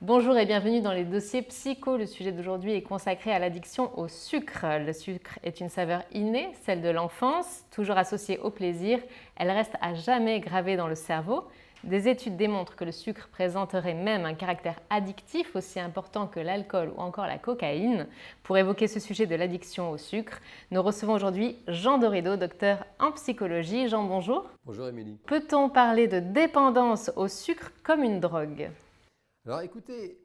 Bonjour et bienvenue dans les dossiers psycho. Le sujet d'aujourd'hui est consacré à l'addiction au sucre. Le sucre est une saveur innée, celle de l'enfance, toujours associée au plaisir. Elle reste à jamais gravée dans le cerveau. Des études démontrent que le sucre présenterait même un caractère addictif aussi important que l'alcool ou encore la cocaïne. Pour évoquer ce sujet de l'addiction au sucre, nous recevons aujourd'hui Jean Dorido, docteur en psychologie. Jean, bonjour. Bonjour Émilie. Peut-on parler de dépendance au sucre comme une drogue ? Alors écoutez,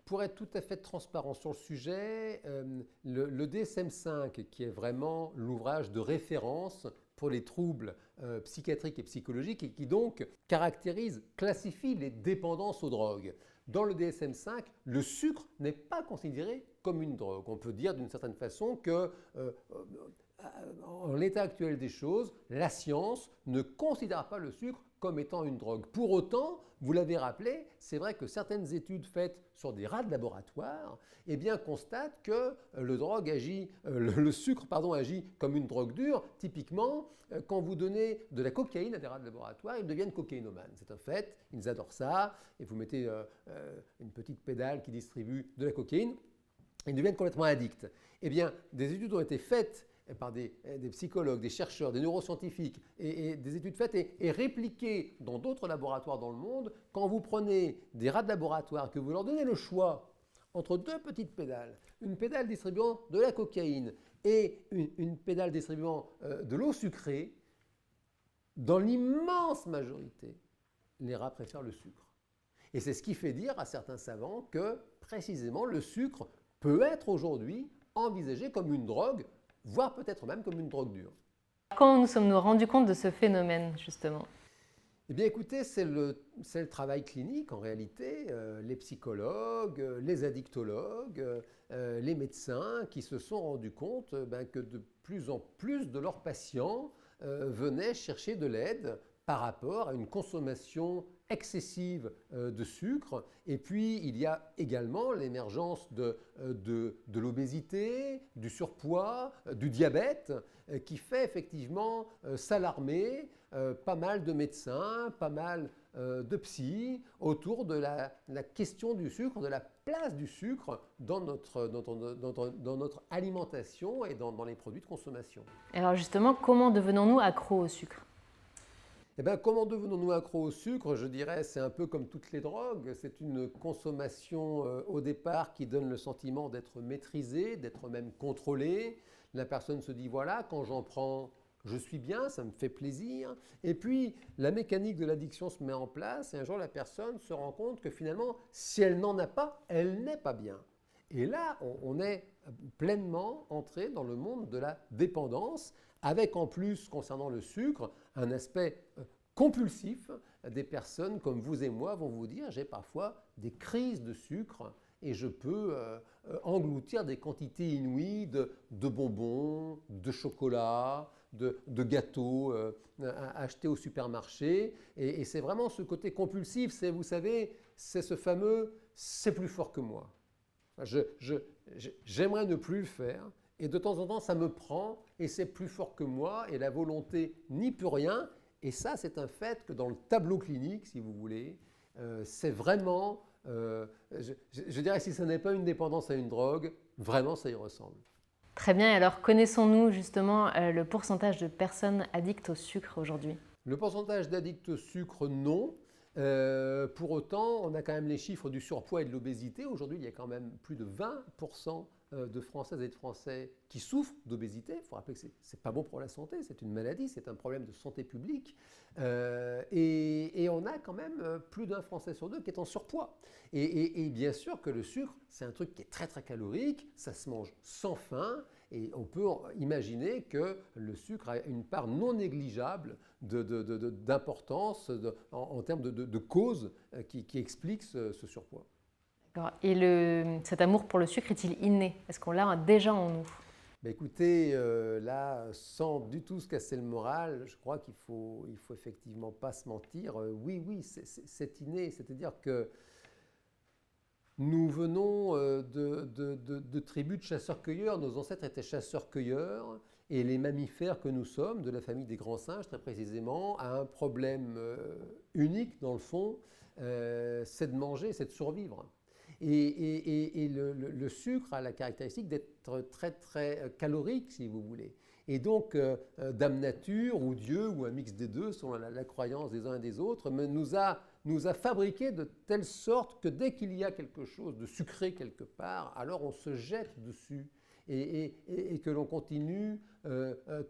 pour être tout à fait transparent sur le sujet, le DSM-5, qui est vraiment l'ouvrage de référence pour les troubles psychiatriques et psychologiques et qui donc caractérise, classifie les dépendances aux drogues. Dans le DSM-5, le sucre n'est pas considéré comme une drogue. On peut dire d'une certaine façon que en l'état actuel des choses, la science ne considère pas le sucre comme étant une drogue. Pour autant, vous l'avez rappelé, c'est vrai que certaines études faites sur des rats de laboratoire constatent que le sucre agit comme une drogue dure. Typiquement, quand vous donnez de la cocaïne à des rats de laboratoire, ils deviennent cocaïnomanes. C'est un fait, ils adorent ça. Et vous mettez une petite pédale qui distribue de la cocaïne, ils deviennent complètement addicts. Eh bien, des études ont été faites par des psychologues, des chercheurs, des neuroscientifiques, et des études faites et répliquées dans d'autres laboratoires dans le monde. Quand vous prenez des rats de laboratoire, que vous leur donnez le choix entre deux petites pédales, une pédale distribuant de la cocaïne et une pédale distribuant de l'eau sucrée, dans l'immense majorité, les rats préfèrent le sucre. Et c'est ce qui fait dire à certains savants que, précisément, le sucre peut être aujourd'hui envisagé comme une drogue, voire peut-être même comme une drogue dure. Comment nous sommes-nous rendus compte de ce phénomène, justement ? Eh bien écoutez, c'est le travail clinique en réalité, les psychologues, les addictologues, les médecins qui se sont rendus compte que de plus en plus de leurs patients venaient chercher de l'aide par rapport à une consommation excessive de sucre. Et puis, il y a également l'émergence de l'obésité, du surpoids, du diabète, qui fait effectivement s'alarmer pas mal de médecins, pas mal de psys autour de la question du sucre, de la place du sucre dans notre alimentation et dans les produits de consommation. Alors justement, comment devenons-nous accros au sucre ? Eh bien, comment devenons-nous accros au sucre? Je dirais, c'est un peu comme toutes les drogues. C'est une consommation au départ qui donne le sentiment d'être maîtrisée, d'être même contrôlée. La personne se dit, voilà, quand j'en prends, je suis bien, ça me fait plaisir. Et puis, la mécanique de l'addiction se met en place et un jour, la personne se rend compte que finalement, si elle n'en a pas, elle n'est pas bien. Et là, on est pleinement entré dans le monde de la dépendance, avec en plus, concernant le sucre, un aspect compulsif. Des personnes comme vous et moi vont vous dire, j'ai parfois des crises de sucre et je peux engloutir des quantités inouïes de bonbons, de chocolat, de gâteaux achetés au supermarché. Et c'est vraiment ce côté compulsif, vous savez, c'est ce fameux « c'est plus fort que moi ». J'aimerais ne plus le faire et de temps en temps ça me prend et c'est plus fort que moi et la volonté n'y peut rien. Et ça, c'est un fait que dans le tableau clinique, si vous voulez, c'est vraiment, je dirais, si ce n'est pas une dépendance à une drogue, vraiment ça y ressemble. Très bien, alors connaissons-nous justement le pourcentage de personnes addictes au sucre aujourd'hui ? Le pourcentage d'addicts au sucre, non. Pour autant, on a quand même les chiffres du surpoids et de l'obésité. Aujourd'hui, il y a quand même plus de 20% de Françaises et de Français qui souffrent d'obésité. Il faut rappeler que ce n'est pas bon pour la santé, c'est une maladie, c'est un problème de santé publique. Et on a quand même plus d'un Français sur deux qui est en surpoids. Et bien sûr que le sucre, c'est un truc qui est très très calorique, ça se mange sans faim. Et on peut imaginer que le sucre a une part non négligeable d'importance en termes de causes qui expliquent ce surpoids. D'accord. Et cet amour pour le sucre est-il inné ? Est-ce qu'on l'a déjà en nous ? Écoutez, là, sans du tout se casser le moral, je crois qu'il faut effectivement pas se mentir. Oui, c'est inné, c'est-à-dire que nous venons de tribus de chasseurs-cueilleurs, nos ancêtres étaient chasseurs-cueilleurs, Et les mammifères que nous sommes, de la famille des grands singes très précisément, a un problème unique dans le fond, c'est de manger, c'est de survivre. Et le sucre a la caractéristique d'être très très calorique, si vous voulez. Et donc, Dame Nature ou Dieu ou un mix des deux, selon la croyance des uns et des autres, nous a fabriqué de telle sorte que dès qu'il y a quelque chose de sucré quelque part, alors on se jette dessus. Et que l'on continue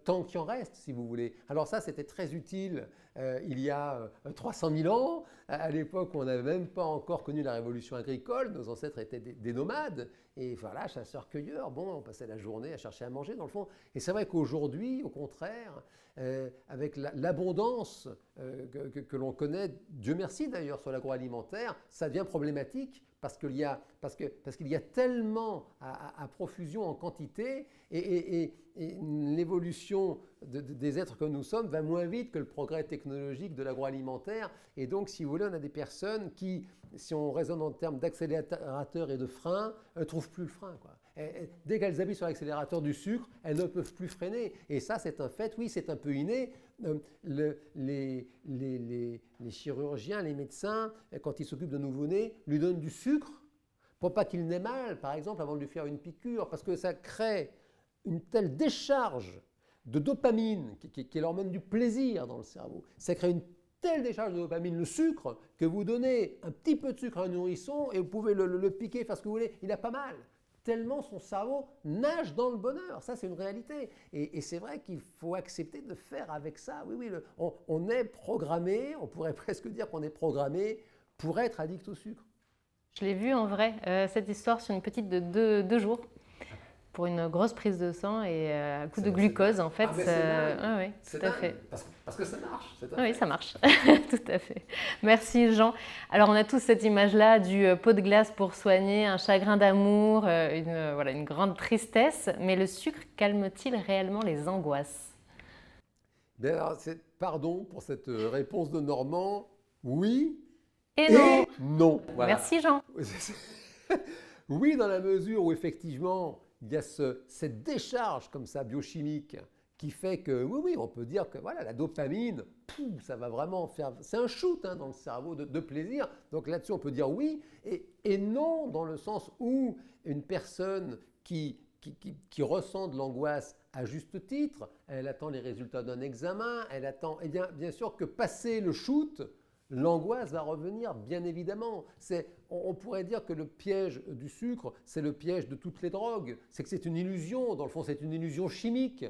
tant qu'il en reste, si vous voulez. Alors ça, c'était très utile il y a 300 000 ans, à l'époque où on n'avait même pas encore connu la révolution agricole. Nos ancêtres étaient des nomades, et voilà, chasseurs-cueilleurs. Bon, on passait la journée à chercher à manger, dans le fond. Et c'est vrai qu'aujourd'hui, au contraire, avec l'abondance que l'on connaît, Dieu merci d'ailleurs, sur l'agroalimentaire, ça devient problématique. Parce qu'il y a tellement à profusion en quantité et l'évolution des êtres que nous sommes va moins vite que le progrès technologique de l'agroalimentaire. Et donc, si vous voulez, on a des personnes qui, si on raisonne en termes d'accélérateur et de frein, ne trouvent plus le frein, quoi. Dès qu'elles appuient sur l'accélérateur du sucre, elles ne peuvent plus freiner. Et ça, c'est un fait, oui, c'est un peu inné. Les chirurgiens, les médecins, quand ils s'occupent de nouveau-nés, lui donnent du sucre pour pas qu'il n'ait mal, par exemple, avant de lui faire une piqûre, parce que ça crée une telle décharge de dopamine, qui est l'hormone du plaisir dans le cerveau. Ça crée une telle décharge de dopamine, le sucre, que vous donnez un petit peu de sucre à un nourrisson et vous pouvez le piquer, faire ce que vous voulez, il n'a pas mal. Tellement son cerveau nage dans le bonheur. Ça, c'est une réalité. Et c'est vrai qu'il faut accepter de faire avec ça. Oui, on est programmé, on pourrait presque dire qu'on est programmé pour être addict au sucre. Je l'ai vu en vrai, cette histoire sur une petite de deux jours, pour une grosse prise de sang et un coup de glucose, en fait. Oui, tout à fait. Parce que ça marche. Oui, ça marche, tout à fait. Merci Jean. Alors on a tous cette image-là du pot de glace pour soigner un chagrin d'amour, une grande tristesse, mais le sucre calme-t-il réellement les angoisses? Bien, alors, pardon pour cette réponse de Normand, oui et non. Voilà. Merci Jean. Oui, dans la mesure où effectivement il y a cette décharge comme ça biochimique qui fait que, oui, on peut dire que voilà, la dopamine, ça va vraiment faire, c'est un shoot dans le cerveau de plaisir. Donc là-dessus, on peut dire oui et non, dans le sens où une personne qui ressent de l'angoisse à juste titre, elle attend les résultats d'un examen, elle attend, eh bien sûr que passer le shoot, l'angoisse va revenir, bien évidemment. On pourrait dire que le piège du sucre, c'est le piège de toutes les drogues. C'est que c'est une illusion, dans le fond, c'est une illusion chimique.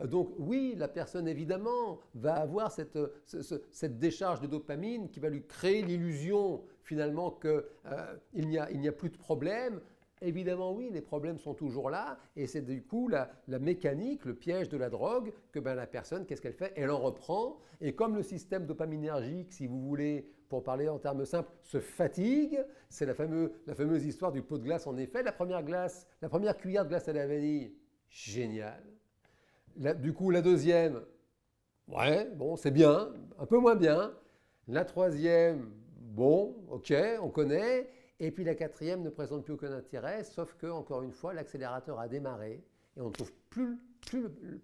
Donc oui, la personne, évidemment, va avoir cette décharge de dopamine qui va lui créer l'illusion, finalement, qu'il n'y a plus de problème. Évidemment, oui, les problèmes sont toujours là et c'est du coup la mécanique, le piège de la drogue que la personne, qu'est-ce qu'elle fait? Elle en reprend et comme le système dopaminergique, si vous voulez, pour parler en termes simples, se fatigue, c'est la fameuse histoire du pot de glace en effet. La première cuillère de glace à la vanille, génial. Du coup, la deuxième, ouais, bon, c'est bien, un peu moins bien. La troisième, bon, ok, on connaît. Et puis la quatrième ne présente plus aucun intérêt, sauf que, encore une fois, l'accélérateur a démarré et on ne trouve plus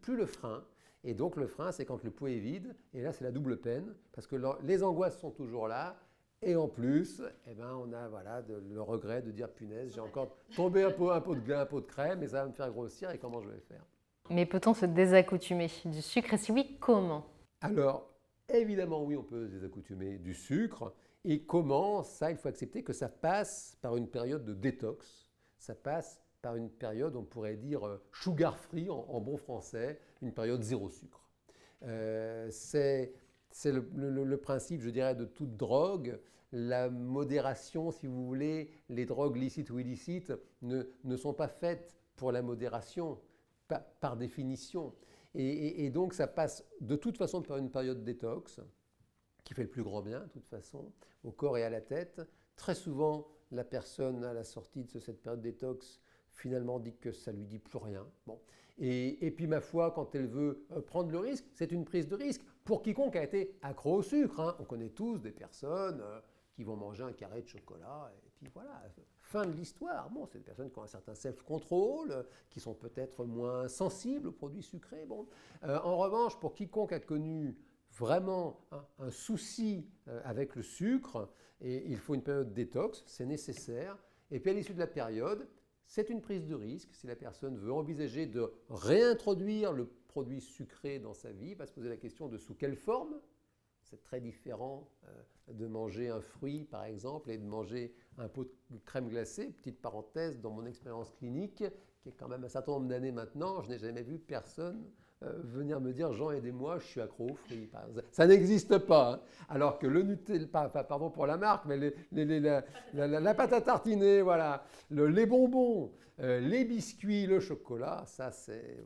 le frein. Et donc le frein, c'est quand le pot est vide, et là c'est la double peine, parce que les angoisses sont toujours là, et en plus, on a le regret de dire punaise, j'ai encore tombé un pot de crème, et ça va me faire grossir, et comment je vais faire? Mais peut-on se désaccoutumer du sucre, et si oui, comment? Alors, évidemment oui, on peut se désaccoutumer du sucre. Et comment? Ça, il faut accepter que ça passe par une période de détox. Ça passe par une période, on pourrait dire, sugar free en bon français, une période zéro sucre. C'est le principe, je dirais, de toute drogue. La modération, si vous voulez, les drogues licites ou illicites ne sont pas faites pour la modération, par définition. Et donc, ça passe de toute façon par une période détox, qui fait le plus grand bien, de toute façon, au corps et à la tête. Très souvent, la personne, à la sortie de cette période détox, finalement dit que ça ne lui dit plus rien. Bon. Et puis, ma foi, quand elle veut prendre le risque, c'est une prise de risque. Pour quiconque a été accro au sucre, on connaît tous des personnes qui vont manger un carré de chocolat, et puis voilà, fin de l'histoire. Bon, c'est des personnes qui ont un certain self-control, qui sont peut-être moins sensibles aux produits sucrés. Bon. En revanche, pour quiconque a connu vraiment un souci avec le sucre, et il faut une période détox, c'est nécessaire. Et puis à l'issue de la période, c'est une prise de risque. Si la personne veut envisager de réintroduire le produit sucré dans sa vie, il va se poser la question de sous quelle forme. C'est très différent de manger un fruit, par exemple, et de manger un pot de crème glacée. Petite parenthèse, dans mon expérience clinique, qui est quand même un certain nombre d'années maintenant, je n'ai jamais vu personne venir me dire « Jean, aidez-moi, je suis accro aux fruits ». Ça n'existe pas. Hein. Alors que le Nutella, pardon pour la marque, mais la pâte à tartiner, voilà, les bonbons, les biscuits, le chocolat, ça c'est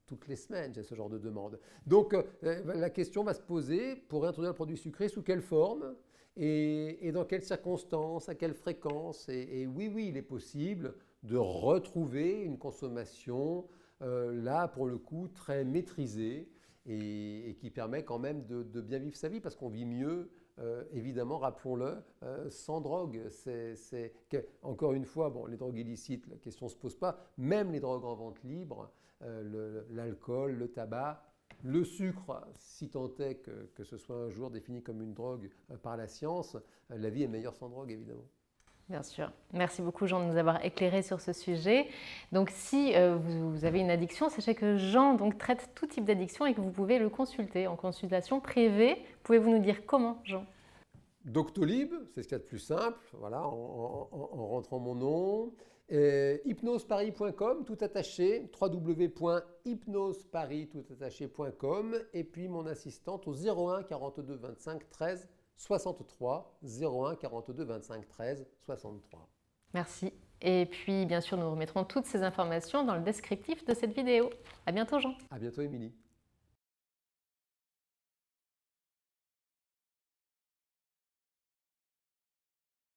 toutes les semaines, j'ai ce genre de demande. Donc la question va se poser, pour réintroduire le produit sucré, sous quelle forme et dans quelles circonstances, à quelle fréquence. Et oui, il est possible de retrouver une consommation là, pour le coup, très maîtrisée et qui permet quand même de bien vivre sa vie parce qu'on vit mieux, évidemment, rappelons-le, sans drogue. Encore une fois, bon, les drogues illicites, la question ne se pose pas. Même les drogues en vente libre, l'alcool, le tabac, le sucre, si tant est que ce soit un jour défini comme une drogue par la science, la vie est meilleure sans drogue, évidemment. Bien sûr. Merci beaucoup Jean de nous avoir éclairé sur ce sujet. Donc si vous avez une addiction, sachez que Jean traite tout type d'addiction et que vous pouvez le consulter en consultation privée. Pouvez-vous nous dire comment, Jean ? Doctolib, c'est ce qu'il y a de plus simple, voilà, en rentrant mon nom. Hypnoseparis.com, tout attaché, www.hypnoseparis.com et puis mon assistante au 01 42 25 13 63, 01 42 25 13 63. Merci. Et puis, bien sûr, nous remettrons toutes ces informations dans le descriptif de cette vidéo. À bientôt, Jean. À bientôt, Émilie.